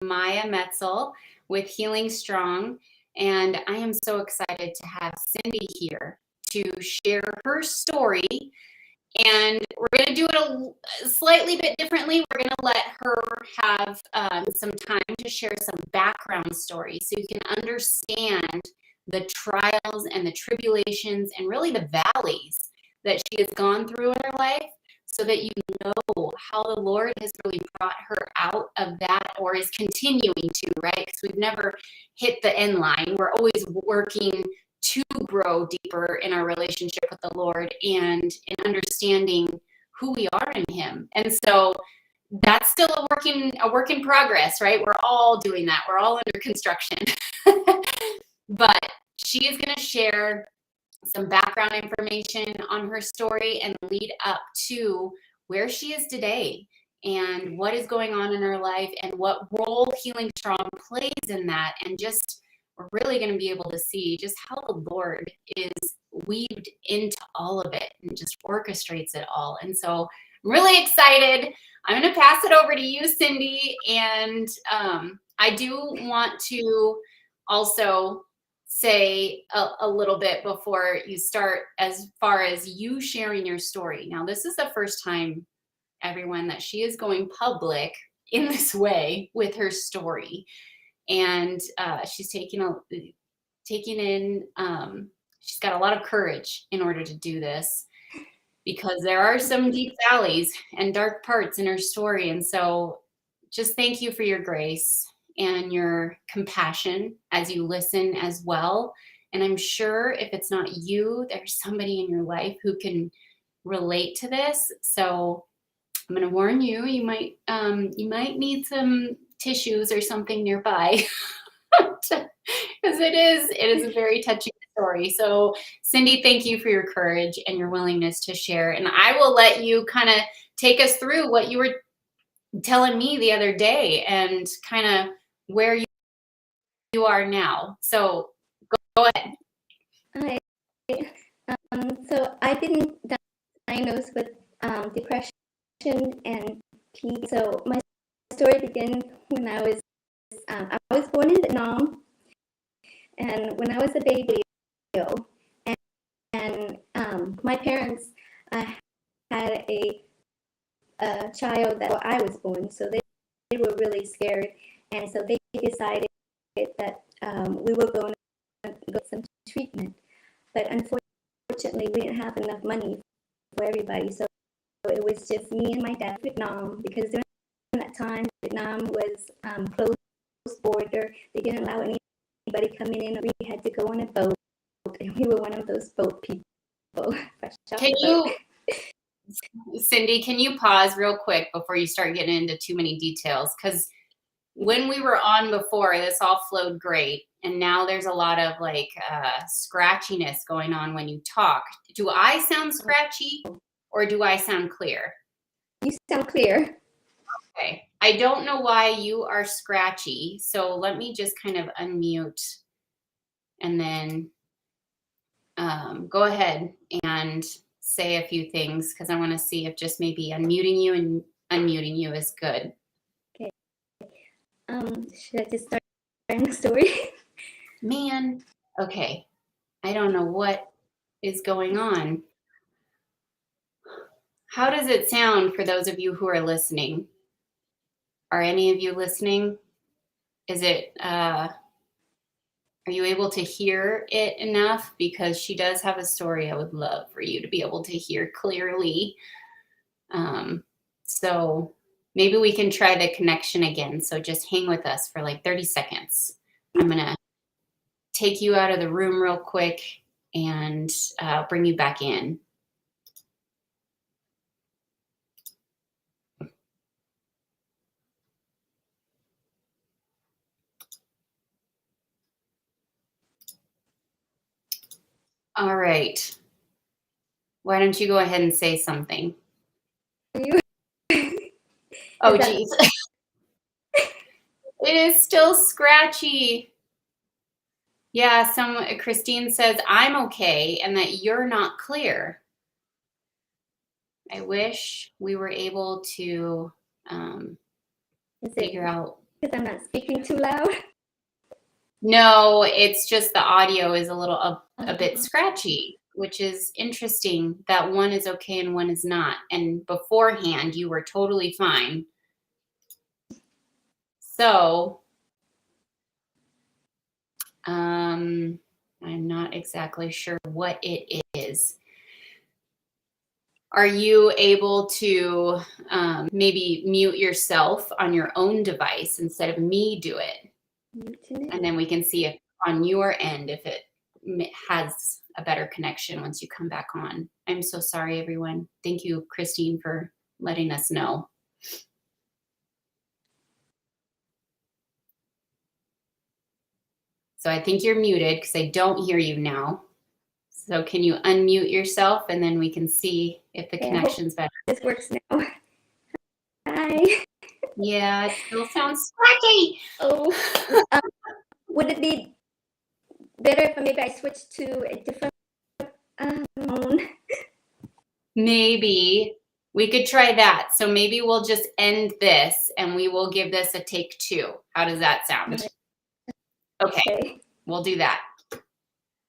Maya Metzel with HealingStrong, and I am so excited to have Cindy here to share her story. And we're going to do it a slightly bit differently. We're going to let her have some time to share some background stories so you can understand the trials and the tribulations and really the valleys that she has gone through in her life, so that you know how the Lord has really brought her out of that, or is continuing to, right? Because we've never hit the end line. We're always working to grow deeper in our relationship with the Lord and in understanding who we are in Him. And so that's still a work in progress, right? We're all doing that. We're all under construction. But she is going to share some background information on her story and lead up to where she is today and what is going on in her life and what role HealingStrong plays in that. And just, we're really going to be able to see just how the Lord is weaved into all of it and just orchestrates it all. And so I'm really excited. I'm going to pass it over to you, Cindy. And I do want to also say a little bit before you start, as far as you sharing your story. Now, this is the first time, everyone, that she is going public in this way with her story. And she's she's got a lot of courage in order to do this, because there are some deep valleys and dark parts in her story. And so just thank you for your grace and your compassion as you listen as well. And I'm sure if it's not you, there's somebody in your life who can relate to this. So I'm going to warn you, you might need some tissues or something nearby, because it is a very touching story. So Cindy, thank you for your courage and your willingness to share. And I will let you kind of take us through what you were telling me the other day and kind of where you are now. So go ahead. Hi. So I've been diagnosed with depression and PTSD. So my story began when I was born in Vietnam, and when I was a baby, and my parents had a child that I was born, so they were really scared, and so they decided that we were going to get some treatment, but unfortunately we didn't have enough money for everybody, so it was just me and my dad in Vietnam, because during that time Vietnam was closed border. They didn't allow anybody coming in. We had to go on a boat, and we were one of those boat people. Cindy, can you pause real quick before you start getting into too many details? Because when we were on before, this all flowed great. And now there's a lot of like scratchiness going on when you talk. Do I sound scratchy or do I sound clear? You sound clear. Okay. I don't know why you are scratchy. So let me just kind of unmute and then go ahead and say a few things, because I want to see if just maybe unmuting you and unmuting you is good. Okay. Should I just start the story? Man, okay. I don't know what is going on. How does it sound for those of you who are listening? Are any of you listening? Is it, are you able to hear it enough? Because she does have a story I would love for you to be able to hear clearly. So maybe we can try the connection again. So just hang with us for like 30 seconds. I'm going to take you out of the room real quick and bring you back in. All right. Why don't you go ahead and say something? Oh, geez. It is still scratchy. Yeah, Christine says, I'm okay and that you're not clear. I wish we were able to figure out because I'm not speaking too loud. No, it's just the audio is a bit scratchy, which is interesting that one is okay and one is not. And beforehand, you were totally fine. So, I'm not exactly sure what it is. Are you able to maybe mute yourself on your own device instead of me do it? And then we can see if on your end, if it has a better connection once you come back on. I'm so sorry, everyone. Thank you, Christine, for letting us know. So I think you're muted because I don't hear you now. So can you unmute yourself and then we can see if the connection's better. This works now. Hi. Yeah, it still sounds scratchy. Oh, would it be better if maybe I switch to a different phone? Maybe we could try that. So maybe we'll just end this and we will give this a take 2. How does that sound? Okay, we'll do that.